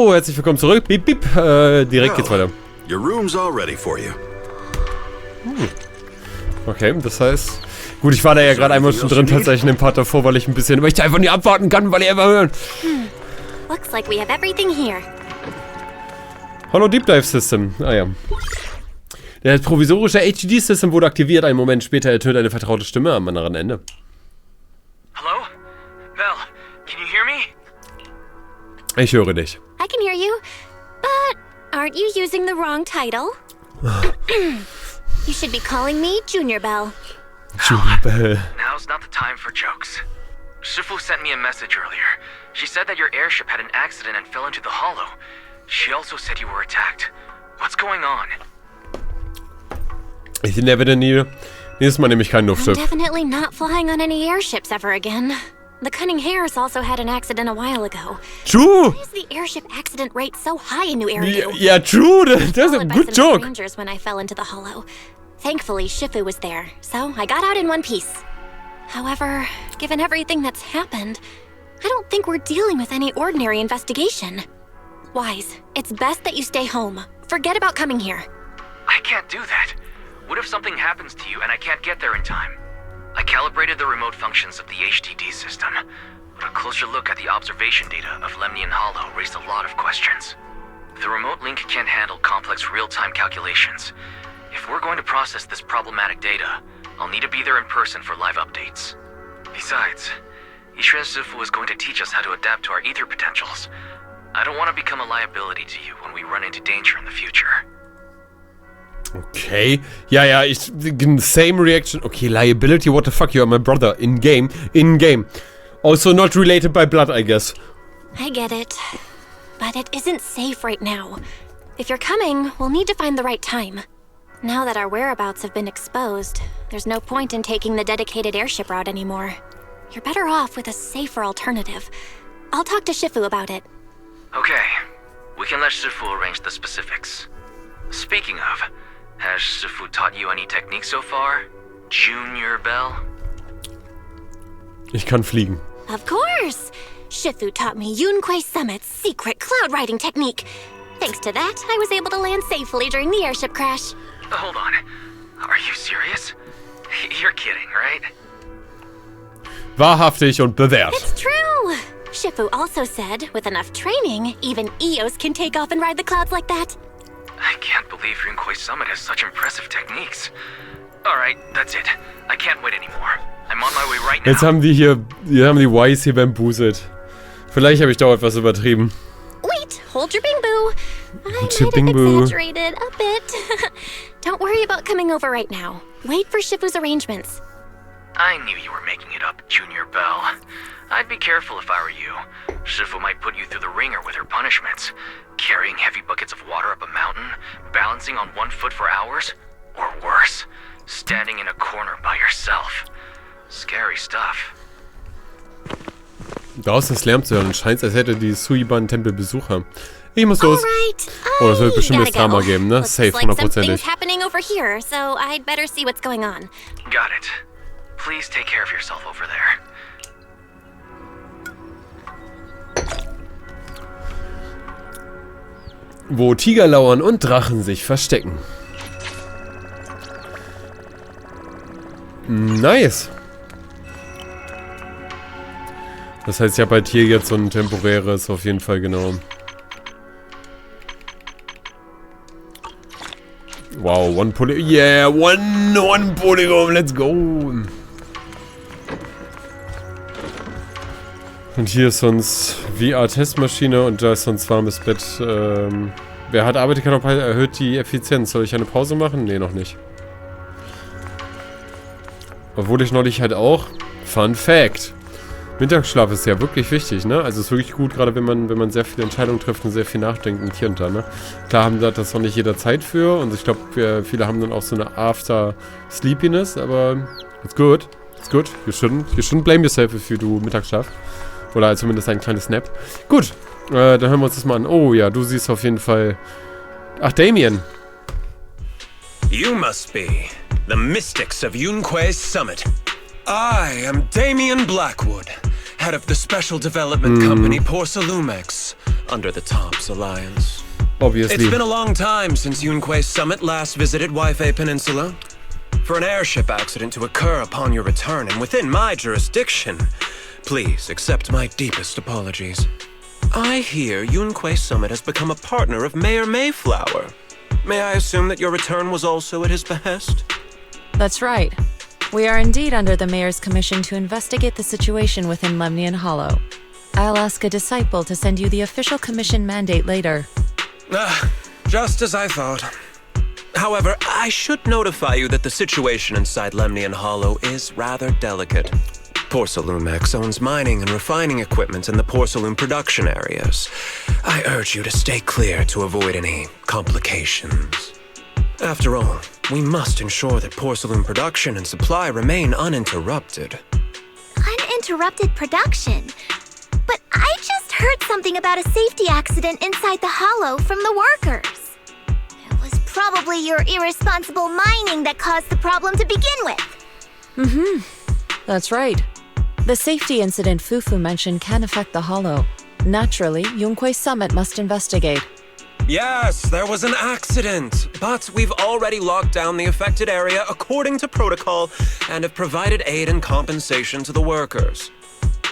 So, herzlich willkommen zurück. Bip, bip. Direkt geht's weiter. Your room's all ready for you. Okay, das heißt... Gut, ich war da ja gerade einmal schon drin, tatsächlich in dem Part davor, weil ich ein bisschen... Weil ich einfach nie abwarten kann, weil ich einfach hören. Looks like we have everything here. Hallo Deep Dive System. Ah ja. Das provisorische HD-System wurde aktiviert. Einen Moment später ertönt eine vertraute Stimme am anderen Ende. Hello? Belle, can you hear me? Ich höre dich. I can hear you, but aren't you using the wrong title? You should be calling me Junior Belle. Junior Belle. Now's not the time for jokes. Shifu sent me a message earlier. She said that your airship had an accident and fell into the hollow. She also said you were attacked. What's going on? Ich never nie. Nächstes Mal nehme ich kein I'm Luftschiff. definitely not flying on any airships ever again. The Cunning Hares also had an accident a while ago. True! Why is the airship accident rate so high in New Area? Ja, true! That's a Followed by good some joke. strangers when I fell into the hollow. Thankfully, Shifu was there, so I got out in one piece. However, given everything that's happened, I don't think we're dealing with any ordinary investigation. Wise, it's best that you stay home. Forget about coming here. I can't do that. What if something happens to you and I can't get there in time? I calibrated the remote functions of the HDD system, but a closer look at the observation data of Lemnian Hollow raised a lot of questions. The remote link can't handle complex real-time calculations. If we're going to process this problematic data, I'll need to be there in person for live updates. Besides, Ishren Shifu is going to teach us how to adapt to our ether potentials. I don't want to become a liability to you when we run into danger in the future. Okay. Ja, same reaction. Okay, liability, what the fuck, you are my brother. In-game. In-game. Also not related by blood, I guess. I get it, but it isn't safe right now. If you're coming, we'll need to find the right time. Now that our whereabouts have been exposed, there's no point in taking the dedicated airship route anymore. You're better off with a safer alternative. I'll talk to Shifu about it. Okay, we can let Shifu arrange the specifics. Speaking of, has Shifu taught you any techniques so far, Junior Belle? Ich kann fliegen. Of course! Shifu taught me Yunquei Summit's secret cloud riding technique. Thanks to that, I was able to land safely during the airship crash. Hold on, are you serious? You're kidding, right? Wahrhaftig und bewährt. It's true! Shifu also said, with enough training, even Eos can take off and ride the clouds like that. I can't believe Yunquei Summit has such impressive techniques. Alright, that's it. I can't wait anymore. I'm on my way right now. Jetzt haben die Wise hier bambuselt. Vielleicht habe ich da etwas übertrieben. Wait, hold your bing-boo. I might your have bing-boo. exaggerated a bit. Don't worry about coming over right now. Wait for Shifu's arrangements. I knew you were making it up, Junior Belle. I'd be careful if I were you. Shifu might put you through the ringer with her punishments. Carrying heavy buckets of water up a mountain, balancing on one foot for hours, or worse, standing in a corner by yourself. Scary stuff. Draußen ist Lärm zu hören und scheint, als hätte die Suiban-Tempel Besucher. Ich muss los. Alright, Oh, das wird bestimmt gotta das Drama go. geben, ne? Looks Safe, like something's hundertprozentig. happening over here, so I'd better see what's going on. Got it. Please take care of yourself over there. Wo Tiger lauern und Drachen sich verstecken. Nice. Das heißt, ich habe halt hier jetzt so ein temporäres, auf jeden Fall, genau. Wow, one Polygon. Yeah, one Polygon, let's go. Und hier ist sonst VR-Testmaschine und da ist sonst warmes Bett. Wer hart arbeitet, kann auch erhöht die Effizienz. Soll ich eine Pause machen? Nee, noch nicht. Obwohl ich neulich halt auch... Fun Fact. Mittagsschlaf ist ja wirklich wichtig, ne? Also ist wirklich gut, gerade wenn man sehr viele Entscheidungen trifft und sehr viel nachdenkt und hier und da, ne? Klar haben da das noch nicht jeder Zeit für und ich glaube, viele haben dann auch so eine After-Sleepiness, aber it's good. It's good. You shouldn't blame yourself if you do Mittagsschlaf. Oder zumindest ein kleines Nap. Gut, dann hören wir uns das mal an. Oh ja, du siehst auf jeden Fall... Ach, Damien. You must be the mystics of Yunquei's Summit. I am Damien Blackwood, head of the Special Development Company Porcelumex. under the TOPS alliance. Obviously. It's been a long time since Yunque's summit last visited Waifei Peninsula. For an airship accident to occur upon your return and within my jurisdiction, please accept my deepest apologies. I hear Yunque's summit has become a partner of Mayor Mayflower. May I assume that your return was also at his behest? That's right. We are indeed under the Mayor's commission to investigate the situation within Lemnian Hollow. I'll ask a disciple to send you the official commission mandate later. Just as I thought. However, I should notify you that the situation inside Lemnian Hollow is rather delicate. Porcelamex owns mining and refining equipment in the porcelain production areas. I urge you to stay clear to avoid any complications. After all, we must ensure that porcelain production and supply remain uninterrupted. Uninterrupted production? But I just heard something about a safety accident inside the hollow from the workers. It was probably your irresponsible mining that caused the problem to begin with. That's right. The safety incident Fufu mentioned can affect the Hollow. Naturally, Yunque's summit must investigate. Yes, there was an accident, but we've already locked down the affected area according to protocol and have provided aid and compensation to the workers.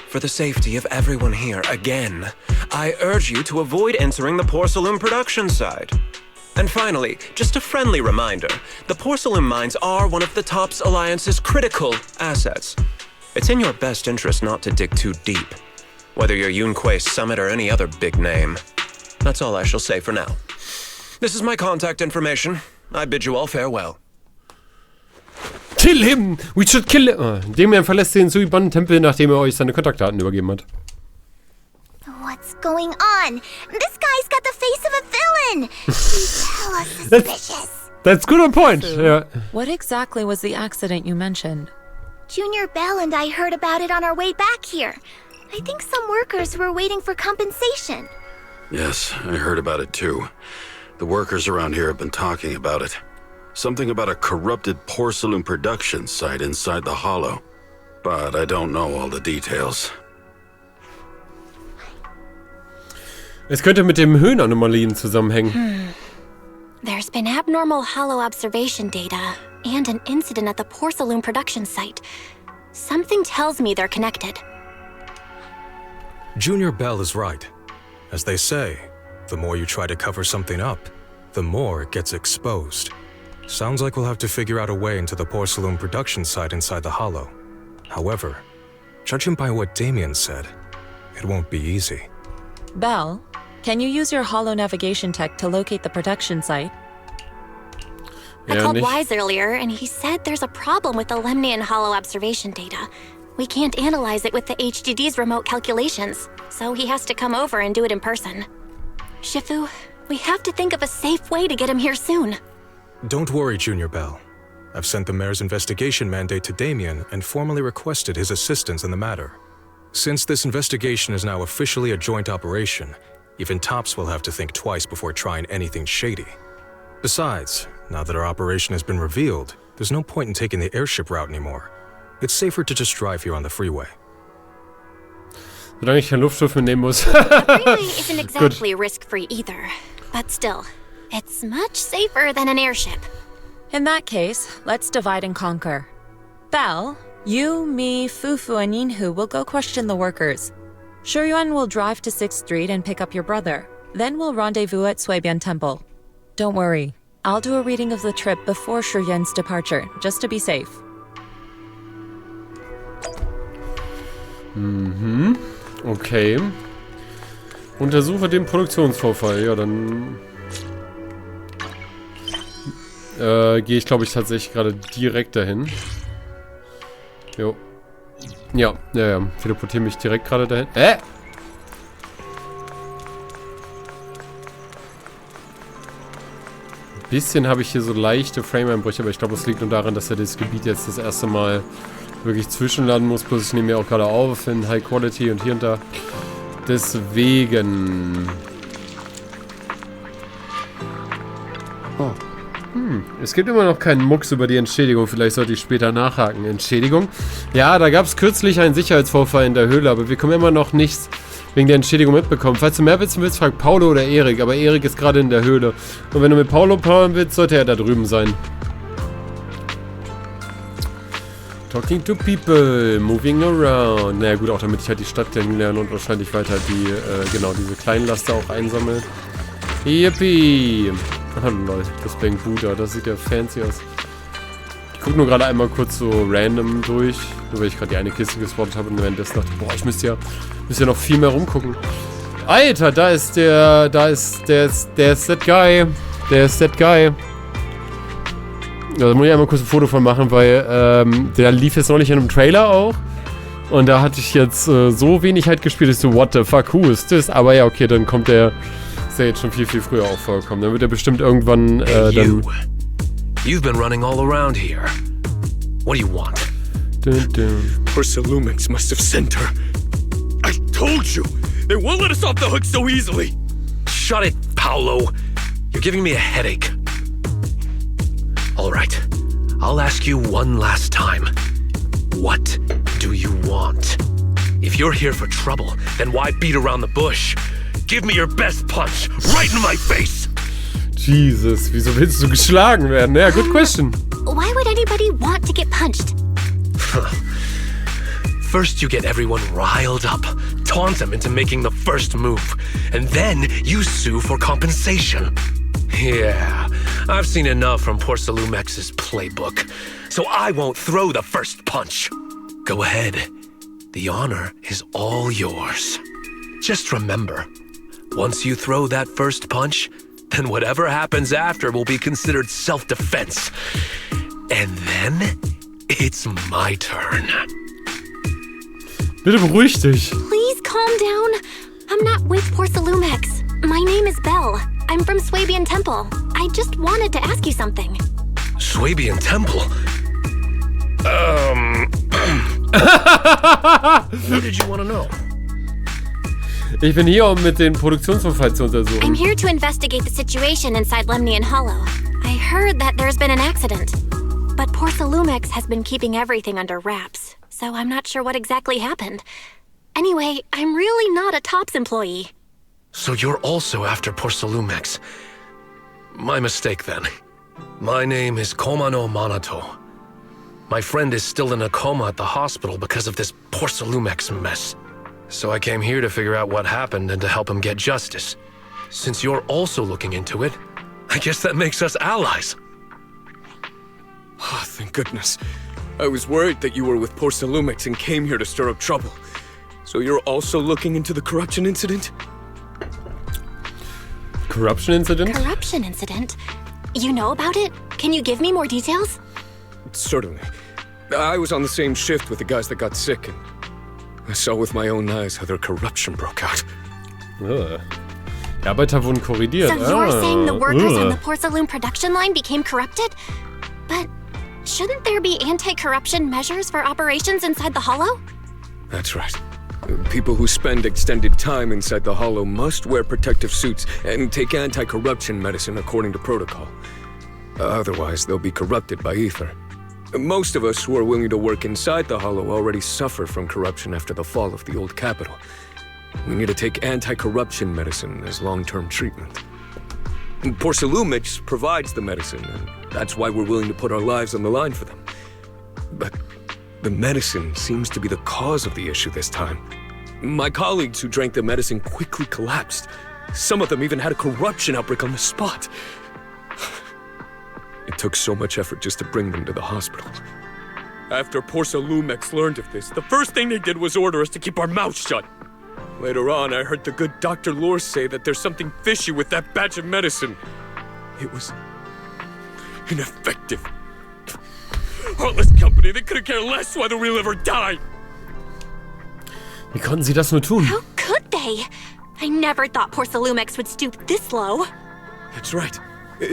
For the safety of everyone here, again, I urge you to avoid entering the porcelain production side. And finally, just a friendly reminder, the porcelain mines are one of the TOPS Alliance's critical assets. It's in your best interest not to dig too deep, whether you're Yunque's summit or any other big name. That's all I shall say for now. This is my contact information. I bid you all farewell. Kill him! We should kill him! Damian verlässt den Suiban-Tempel, nachdem euch seine Kontaktdaten übergeben hat. What's going on? This guy's got the face of a villain! He's hella suspicious. That's good on point. Yeah. What exactly was the accident you mentioned? Junior Bell and I heard about it on our way back here. I think some workers were waiting for compensation. Yes, I heard about it too. The workers around here have been talking about it. Something about a corrupted porcelain production site inside the hollow. But I don't know all the details. Es könnte mit dem Höhenanomalien zusammenhängen. There's been abnormal hollow observation data and an incident at the porcelain production site. Something tells me they're connected. Junior Bell is right. As they say, the more you try to cover something up, the more it gets exposed. Sounds like we'll have to figure out a way into the porcelain production site inside the hollow. However, judging by what Damien said, it won't be easy. Bell, can you use your hollow navigation tech to locate the production site? I called Wise earlier, and he said there's a problem with the Lemnian Hollow observation data. We can't analyze it with the HDD's remote calculations, so he has to come over and do it in person. Shifu, we have to think of a safe way to get him here soon. Don't worry, Junior Bell. I've sent the mayor's investigation mandate to Damien and formally requested his assistance in the matter. Since this investigation is now officially a joint operation, even TOPS will have to think twice before trying anything shady. Besides, now that our operation has been revealed, there's no point in taking the airship route anymore. It's safer to just drive here on the freeway. Solange ich kein Luftschiff mitnehmen muss. The freeway isn't exactly risk-free either, but still, it's much safer than an airship. In that case, let's divide and conquer. Bell, you, me, Fufu, and Yinhu will go question the workers. Shuyuan will drive to 6th Street and pick up your brother. Then we'll rendezvous at Suibian Temple. Don't worry, I'll do a reading of the trip before Shuyuan's departure, just to be safe. Okay. Untersuche den Produktionsvorfall. Ja, dann gehe ich, glaube ich, tatsächlich gerade direkt dahin. Jo. Ja. Teleportiere mich direkt gerade dahin. Ein bisschen habe ich hier so leichte Frame-Einbrüche, aber ich glaube, es liegt nur daran, dass er das Gebiet jetzt das erste Mal wirklich zwischenladen muss. Plus ich nehme ja auch gerade auf in High Quality und hier und da. Deswegen. Oh. Es gibt immer noch keinen Mucks über die Entschädigung. Vielleicht sollte ich später nachhaken. Entschädigung? Ja, da gab es kürzlich einen Sicherheitsvorfall in der Höhle, aber wir kommen immer noch nicht wegen der Entschädigung mitbekommen. Falls du mehr wissen willst, frag Paolo oder Erik. Aber Erik ist gerade in der Höhle. Und wenn du mit Paolo plaudern willst, sollte er da drüben sein. Talking to people, moving around. Naja gut, auch damit ich halt die Stadt kennenlerne und wahrscheinlich weiter die, genau, diese kleinen Laster auch einsammle. Yippie! Oh lol, das Bank Buddha, das sieht ja fancy aus. Ich gucke nur gerade einmal kurz so random durch, nur weil ich gerade die eine Kiste gespottet habe und währenddessen dachte, boah, ich müsste ja noch viel mehr rumgucken. Alter, da ist der ist that guy. Der ist that guy. Da muss ich einmal kurz ein Foto von machen, weil der lief jetzt neulich in einem Trailer auch. Und da hatte ich jetzt so wenig halt gespielt, dass ich so, what the fuck, who is this? Aber ja, okay, dann kommt der, ist ja jetzt schon viel, viel früher auch vorgekommen. Dann wird er bestimmt irgendwann dann... You've been running all around here. What do you want? Dun, dun. Porcelumix must have sent her. I told you! They won't let us off the hook so easily! Shut it, Paolo. You're giving me a headache. All right, I'll ask you one last time. What do you want? If you're here for trouble, then why beat around the bush? Give me your best punch, right in my face! Jesus, wieso willst du geschlagen werden? Ja, good question. Why would anybody want to get punched? First you get everyone riled up, taunt them into making the first move, and then you sue for compensation. Yeah, I've seen enough from Porcelumex's playbook, so I won't throw the first punch. Go ahead. The honor is all yours. Just remember, once you throw that first punch, then whatever happens after will be considered self-defense. And then, it's my turn. Bitte beruhig dich. Please calm down. I'm not with Porcelumex. My name is Belle. I'm from Swabian Temple. I just wanted to ask you something. Swabian Temple? What did you want to know? Ich bin hier, um mit den Produktionsunfall zu untersuchen. I'm here to investigate the situation inside Lemnian Hollow. I heard that there's been an accident. But Porcelumex has been keeping everything under wraps, so I'm not sure what exactly happened. Anyway, I'm really not a TOPS employee. So you're also after Porcelumex. My mistake then. My name is Komano Manato. My friend is still in a coma at the hospital because of this Porcelumex mess. So I came here to figure out what happened and to help him get justice. Since you're also looking into it, I guess that makes us allies. Oh, thank goodness. I was worried that you were with Porcelumix and came here to stir up trouble. So you're also looking into the corruption incident? Corruption incident? Corruption incident? You know about it? Can you give me more details? Certainly. I was on the same shift with the guys that got sick, and I saw with my own eyes how their corruption broke out. Ugh. Die Arbeiter wurden korrigiert. So you're saying the workers on the Porcelume production line became corrupted? But shouldn't there be anti-corruption measures for operations inside the Hollow? That's right. People who spend extended time inside the Hollow must wear protective suits and take anti-corruption medicine according to protocol. Otherwise, they'll be corrupted by ether. Most of us who are willing to work inside the Hollow already suffer from corruption after the fall of the old capital. We need to take anti-corruption medicine as long-term treatment. Porcelumix provides the medicine, and that's why we're willing to put our lives on the line for them. But the medicine seems to be the cause of the issue this time. My colleagues who drank the medicine quickly collapsed. Some of them even had a corruption outbreak on the spot. It took so much effort just to bring them to the hospital. After Porcelumix learned of this, the first thing they did was order us to keep our mouths shut. Later on, I heard the good Dr. Lore say that there's something fishy with that batch of medicine. It was ineffective. Heartless company, they couldn't care less whether we live or die. Wie konnten sie das nur tun? How could they? I never thought Porcelumex would stoop this low. That's right.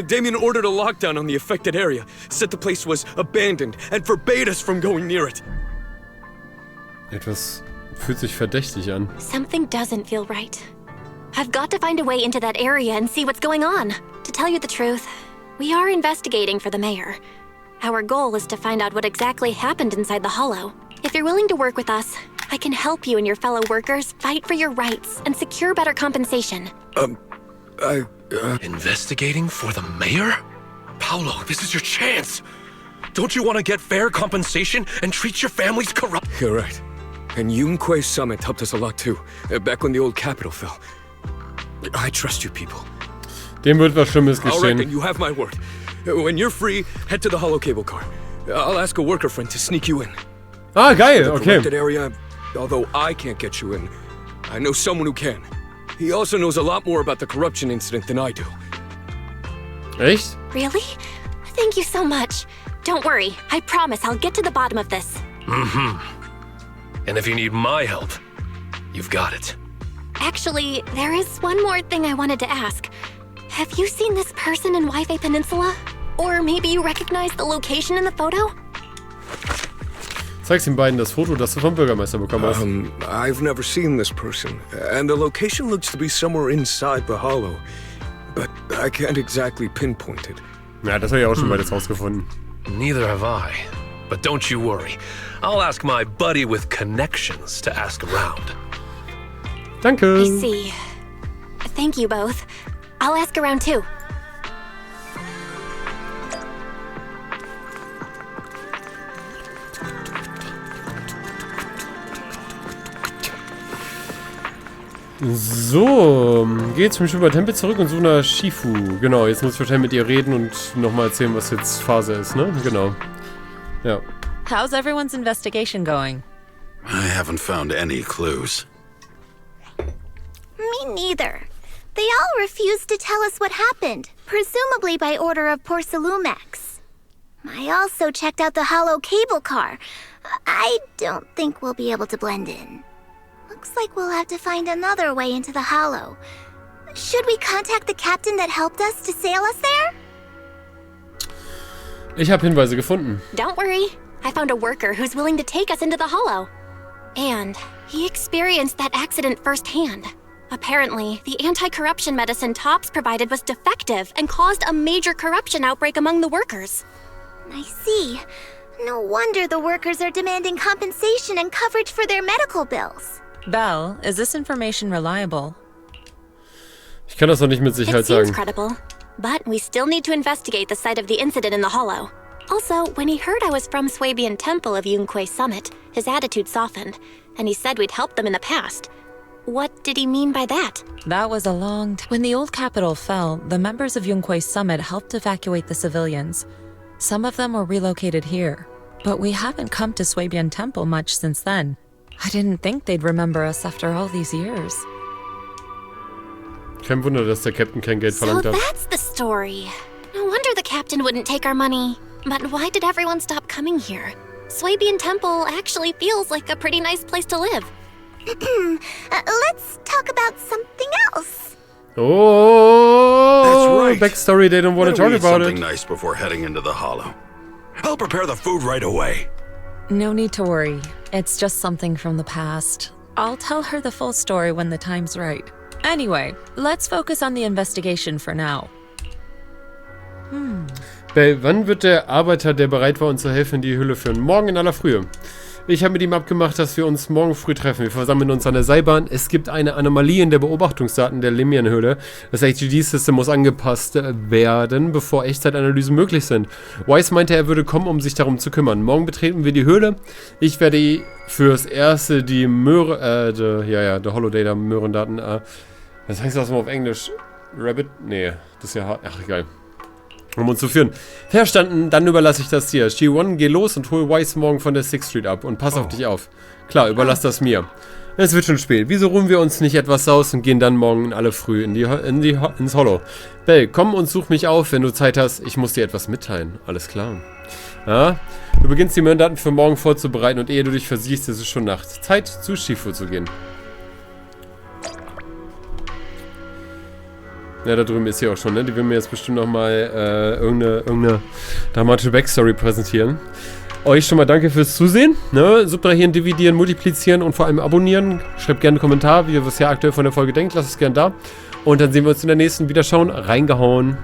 Damien ordered a lockdown on the affected area, said the place was abandoned, and forbade us from going near it. Etwas fühlt sich verdächtig an. Something doesn't feel right. I've got to find a way into that area and see what's going on. To tell you the truth, we are investigating for the mayor. Our goal is to find out what exactly happened inside the Hollow. If you're willing to work with us, I can help you and your fellow workers fight for your rights and secure better compensation. Investigating for the mayor? Paolo, this is your chance. Don't you want to get fair compensation and treat your families corrupt? You're right. And Yunquei Summit helped us a lot too, back when the old capital fell. I trust you people. Dem wird was Schlimmes All right, then geschehen. you have my word. When you're free, head to the hollow cable car. I'll ask a worker friend to sneak you in. Ah, geil, The okay. corrupted area, although I can't get you in, I know someone who can. He also knows a lot more about the corruption incident than I do. Echt? Really? Thank you so much. Don't worry, I promise I'll get to the bottom of this. And if you need my help, you've got it. Actually, there is one more thing I wanted to ask. Have you seen this person in Wi-Fi Peninsula? Or maybe you recognize the location in the photo? Zeig's den beiden das Foto, das du vom Bürgermeister bekommen hast. I've never seen this person, and the location looks to be somewhere inside the hollow. But I can't exactly pinpoint it. Ja, das habe ich auch schon beides rausgefunden. Neither have I. But don't you worry. I'll ask my buddy with connections to ask around. Danke. I see. Thank you both. I'll ask around too. So, geht's zum Tempel zurück und suchen nach Shifu. Genau, jetzt muss ich wahrscheinlich mit ihr reden und nochmal erzählen, was jetzt Phase ist, ne? Genau. Ja. How's everyone's investigation going? I haven't found any clues. Me neither. They all refused to tell us what happened, presumably by order of Porcelumex. I also checked out the hollow cable car. I don't think we'll be able to blend in. Looks like we'll have to find another way into the hollow. Should we contact the captain that helped us to sail us there? Ich habe Hinweise gefunden. Don't worry. I found a worker who's willing to take us into the hollow. And he experienced that accident firsthand. Apparently, the anti-corruption medicine Tops provided was defective and caused a major corruption outbreak among the workers. I see. No wonder the workers are demanding compensation and coverage for their medical bills. Belle, is this information reliable? Ich kann das noch nicht mit Sicherheit It seems sagen. credible, but we still need to investigate the site of the incident in the hollow. Also, when he heard I was from Swabian Temple of Yunquei Summit, his attitude softened, and he said we'd helped them in the past. What did he mean by that? That was a long time. When the old capital fell, the members of Yunquei Summit helped evacuate the civilians. Some of them were relocated here. But we haven't come to Swabian Temple much since then. I didn't think they'd remember us after all these years. Kein Wunder, dass der Captain kein Geld So verlangt hat. that's the story. No wonder the captain wouldn't take our money. But why did everyone stop coming here? Swabian Temple actually feels like a pretty nice place to live. Let's talk about something else. Oh, That's right. Backstory, they don't want to Why don't we talk eat about something it. nice before heading into the hollow. I'll prepare the food right away. No need to worry. It's just something from the past. I'll tell her the full story when the time's right. Anyway, let's focus on the investigation for now. Wann wird der Arbeiter, der bereit war, uns zu helfen, in die Höhle führen? Morgen in aller Frühe. Ich habe mit ihm abgemacht, dass wir uns morgen früh treffen. Wir versammeln uns an der Seilbahn. Es gibt eine Anomalie in der Beobachtungsdaten der Limian-Höhle. Das HDD-System muss angepasst werden, bevor Echtzeitanalysen möglich sind. Wise meinte, er würde kommen, um sich darum zu kümmern. Morgen betreten wir die Höhle. Ich werde fürs Erste die der Holodata-Möhrendaten, was heißt das mal auf Englisch? Rabbit? Nee, das ist ja hart. Ach, egal. Um uns zu führen. Verstanden, dann überlasse ich das dir. G1, geh los und hol Wise morgen von der 6th Street ab und pass auf dich auf. Klar, überlass das mir. Es wird schon spät. Wieso ruhen wir uns nicht etwas aus und gehen dann morgen in alle früh ins Hollow? Bell, komm und such mich auf, wenn du Zeit hast. Ich muss dir etwas mitteilen. Alles klar. Ja, du beginnst die Möhrendaten für morgen vorzubereiten und ehe du dich versiehst, ist es schon Nacht. Zeit, zu Shifu zu gehen. Ja, da drüben ist sie auch schon, ne? Die will mir jetzt bestimmt nochmal irgendeine dramatische Backstory präsentieren. Euch schon mal danke fürs Zusehen, ne? Subtrahieren, dividieren, multiplizieren und vor allem abonnieren. Schreibt gerne einen Kommentar, wie ihr was ihr aktuell von der Folge denkt. Lasst es gerne da. Und dann sehen wir uns in der nächsten Wiederschauen. Reingehauen.